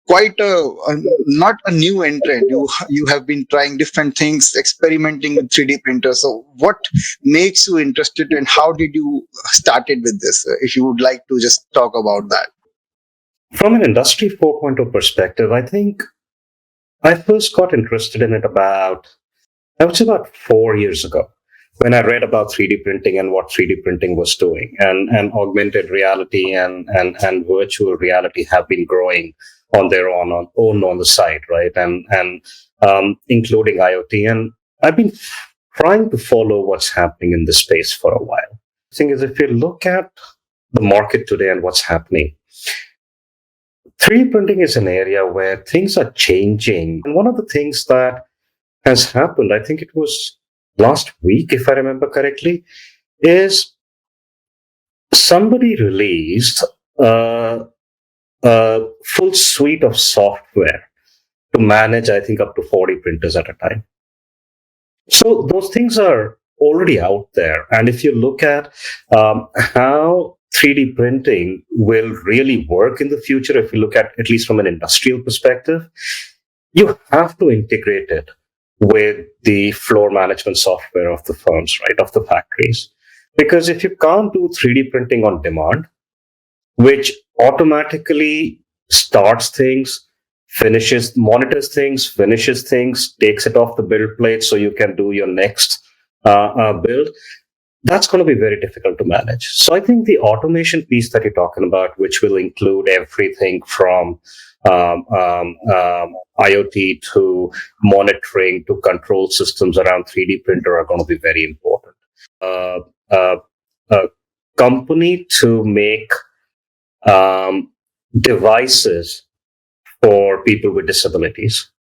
quite a not a new entrant. You have been trying different things, experimenting with 3D printers. So what makes you interested, and how did you started with this? If you would like to just talk about that. From an industry 4.0 perspective, I think I first got interested in it I would say about 4 years ago, when I read about 3D printing and what 3D printing was doing, and augmented reality and virtual reality have been growing on their own on the side, right? And including IoT. And I've been trying to follow what's happening in this space for a while. The thing is, if you look at the market today and what's happening, 3D printing is an area where things are changing. And one of the things that has happened, I think it was last week, if I remember correctly, is somebody released a full suite of software to manage, I think, up to 40 printers at a time. So those things are already out there. And if you look at how 3D printing will really work in the future, if you look at least from an industrial perspective, you have to integrate it with the floor management software of the firms, right, of the factories. Because if you can't do 3D printing on demand, which automatically starts things, monitors things, finishes things, takes it off the build plate so you can do your next build, that's going to be very difficult to manage. So I think the automation piece that you're talking about, which will include everything from IoT to monitoring to control systems around 3D printer, are going to be very important. A company to make devices for people with disabilities.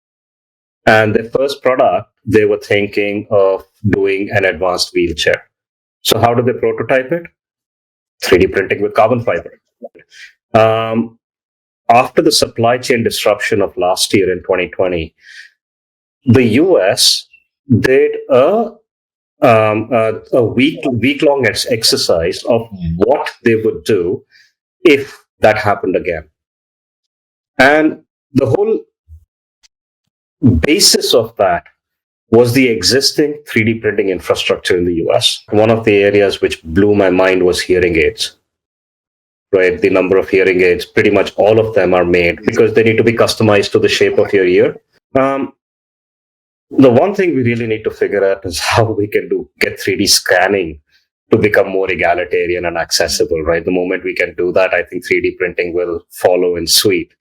And their first product, they were thinking of doing an advanced wheelchair. So how do they prototype it? 3D printing with carbon fiber. After the supply chain disruption of last year in 2020, the US did a week-long exercise of what they would do if that happened again. And the whole basis of that was the existing 3D printing infrastructure in the US. One of the areas which blew my mind was hearing aids. Right, the number of hearing aids, pretty much all of them are made because they need to be customized to the shape of your ear. The one thing we really need to figure out is how we can get 3D scanning to become more egalitarian and accessible, right? The moment we can do that, I think 3D printing will follow in suite.